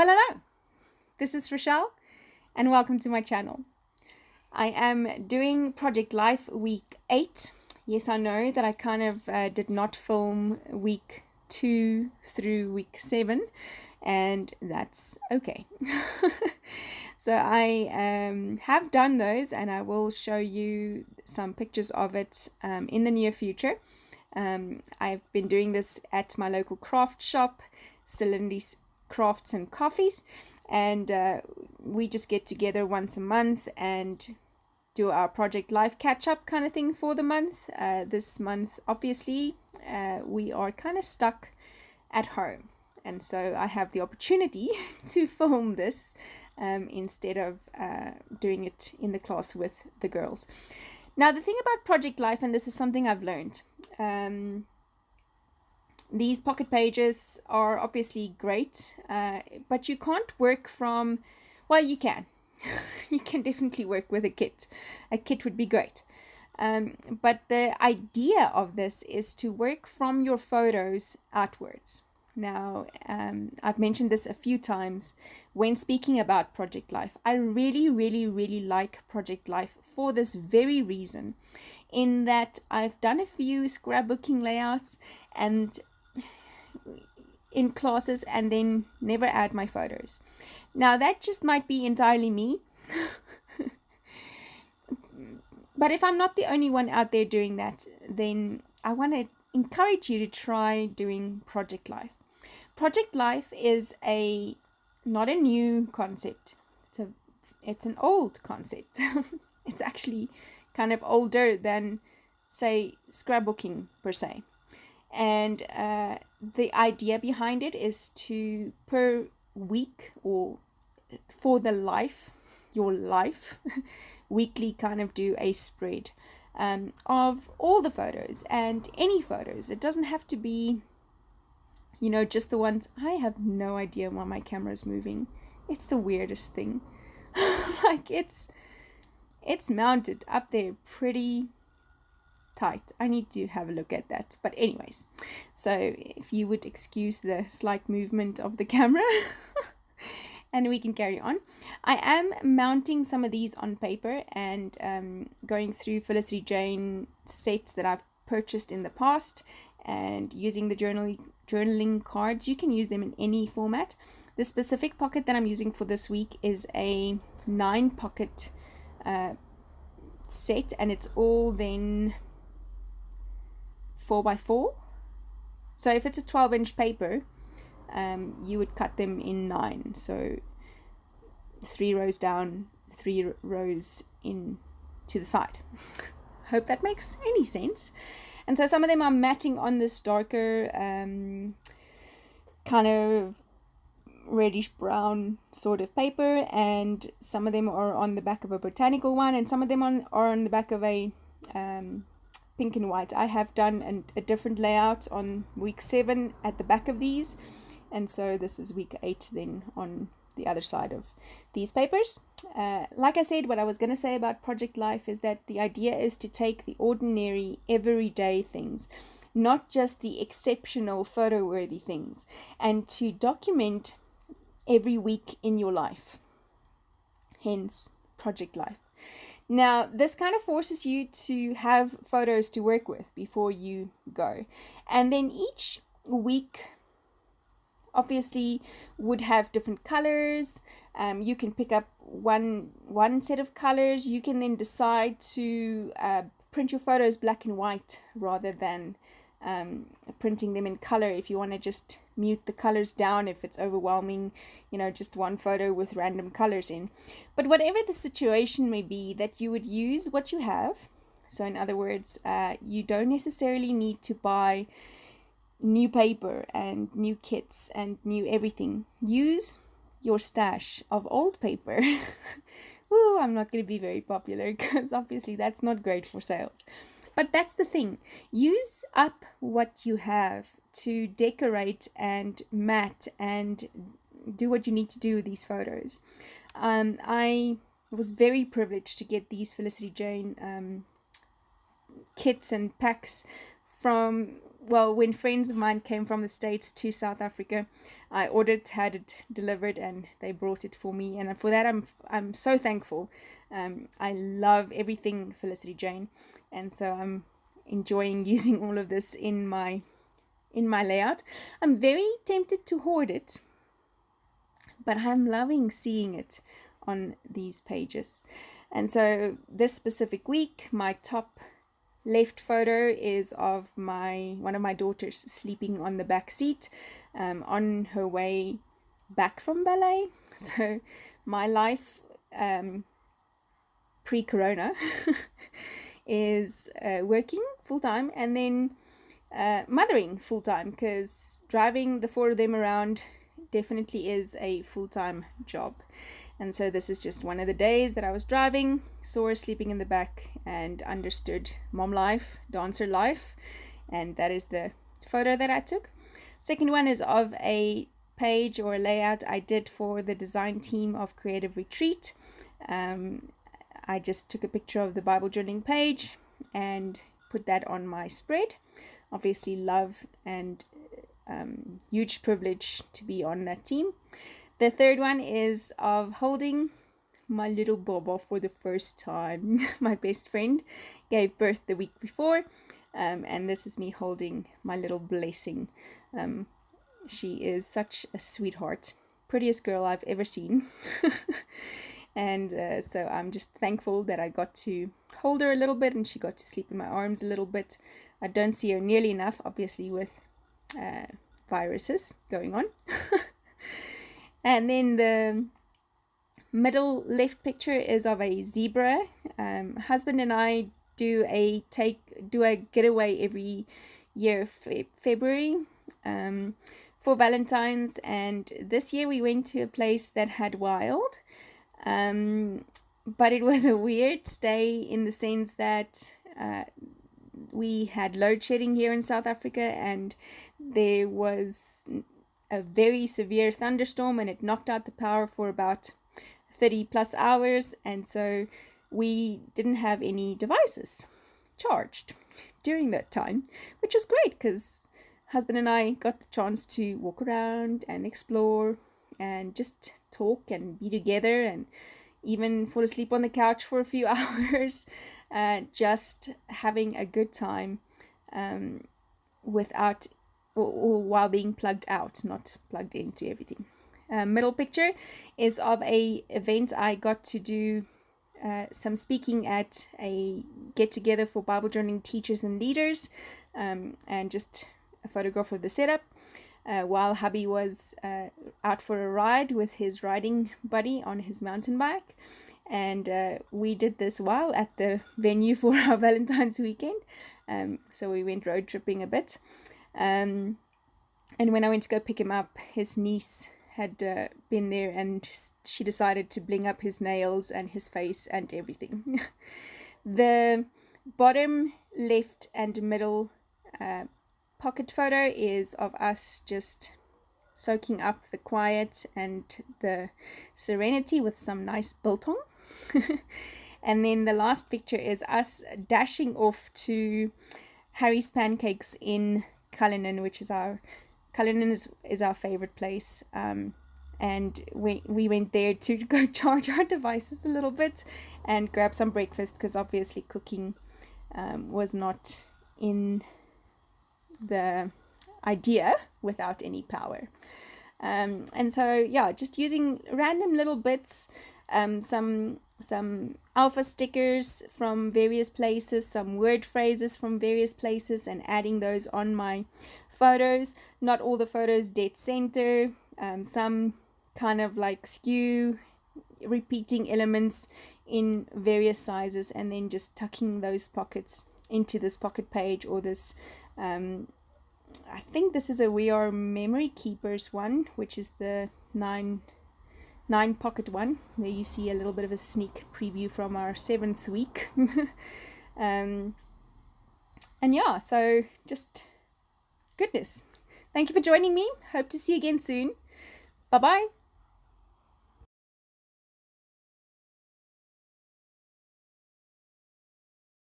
Well, hello, this is Rochelle, and welcome to my channel. I am doing Project Life week 8. Yes, I know that I kind of did not film week 2 through week 7, and that's okay. So I have done those, and I will show you some pictures of it in the near future. I've been doing this at my local craft shop, Cylindy's Crafts and Coffees, and we just get together once a month and do our Project Life catch-up kind of thing for the month. This month, obviously, we are kind of stuck at home, and so I have the opportunity to film this instead of doing it in the class with the girls. Now, the thing about Project Life, and this is something I've learned, these pocket pages are obviously great, but you can't work from, well, you can. You can definitely work with a kit. A kit would be great. But the idea of this is to work from your photos outwards. Now, I've mentioned this a few times when speaking about Project Life. I really like Project Life for this very reason, in that I've done a few scrapbooking layouts and in classes and then never add my photos. Now, that just might be entirely me. But if I'm not the only one out there doing that, then I want to encourage you to try doing Project Life. Project Life is not a new concept. It's an old concept. It's actually kind of older than, say, scrapbooking per se. And the idea behind it is to, per week, or for your life, weekly kind of do a spread of all the photos and any photos. It doesn't have to be, just the ones. I have no idea why my camera is moving. It's the weirdest thing. Like it's mounted up there pretty tight. I need to have a look at that. But anyways, so if you would excuse the slight movement of the camera and we can carry on. I am mounting some of these on paper and going through Felicity Jane sets that I've purchased in the past and using the journaling cards. You can use them in any format. The specific pocket that I'm using for this week is a 9 pocket set, and it's all then 4x4. So if it's a 12-inch paper, you would cut them in 9. So 3 rows down, 3 rows in to the side. Hope that makes any sense. And so some of them are matting on this darker kind of reddish brown sort of paper, and some of them are on the back of a botanical one, and some of them are on the back of a pink and white. I have done a different layout on week 7 at the back of these, and so this is week 8 then on the other side of these papers. Like I said, what I was going to say about Project Life is that the idea is to take the ordinary, everyday things, not just the exceptional, photo-worthy things, and to document every week in your life. Hence, Project Life. Now, this kind of forces you to have photos to work with before you go. And then each week obviously would have different colors. You can pick up one set of colors. You can then decide to print your photos black and white rather than printing them in color if you want to just mute the colors down if it's overwhelming, just one photo with random colors in. But whatever the situation may be, that you would use what you have. So in other words, you don't necessarily need to buy new paper and new kits and new everything. Use your stash of old paper. Ooh, I'm not going to be very popular because obviously that's not great for sales. But that's the thing. Use up what you have to decorate and mat and do what you need to do with these photos. I was very privileged to get these Felicity Jane kits and packs from, well, when friends of mine came from the States to South Africa. I ordered, had it delivered, and they brought it for me. And for that, I'm so thankful. I love everything Felicity Jane, and so I'm enjoying using all of this in my layout. I'm very tempted to hoard it, but I'm loving seeing it on these pages. And so this specific week, my top left photo is of one of my daughters sleeping on the back seat on her way back from ballet. So my life pre-corona is working full-time and then mothering full-time, because driving the 4 of them around definitely is a full-time job. And so this is just one of the days that I was driving, saw her sleeping in the back, and understood mom life, dancer life, and that is the photo that I took. Second one is of a page or a layout I did for the design team of Creative Retreat. I just took a picture of the Bible journaling page and put that on my spread. Obviously love and huge privilege to be on that team. The third one is of holding my little Bobo for the first time. My best friend gave birth the week before, and this is me holding my little blessing. She is such a sweetheart, prettiest girl I've ever seen. And so I'm just thankful that I got to hold her a little bit and she got to sleep in my arms a little bit. I don't see her nearly enough, obviously, with viruses going on. And then the middle left picture is of a zebra. Husband and I do a getaway every year, February, for Valentine's, and this year we went to a place that had wild, but it was a weird stay in the sense that we had load shedding here in South Africa, and there was a very severe thunderstorm and it knocked out the power for about 30 plus hours, and so we didn't have any devices charged during that time, which was great because husband and I got the chance to walk around and explore and just talk and be together and even fall asleep on the couch for a few hours, just having a good time without or while being plugged out, not plugged into everything. Middle picture is of a event I got to do some speaking at a get-together for Bible journaling teachers and leaders, and just a photograph of the setup while hubby was out for a ride with his riding buddy on his mountain bike, and we did this while at the venue for our Valentine's weekend, so we went road tripping a bit. And when I went to go pick him up, his niece had been there and she decided to bling up his nails and his face and everything. The bottom left and middle pocket photo is of us just soaking up the quiet and the serenity with some nice biltong. And then the last picture is us dashing off to Harry's Pancakes in Cullinan, which is our favorite place, and we went there to go charge our devices a little bit and grab some breakfast, because obviously cooking was not in the idea without any power, and so yeah, just using random little bits, some alpha stickers from various places, some word phrases from various places, and adding those on my photos. Not all the photos dead center, some kind of like skew, repeating elements in various sizes, and then just tucking those pockets into this pocket page or this I think this is a We Are Memory Keepers one, which is the 9 pocket one. There you see a little bit of a sneak preview from our 7th week. And yeah, so just goodness. Thank you for joining me. Hope to see you again soon. Bye bye.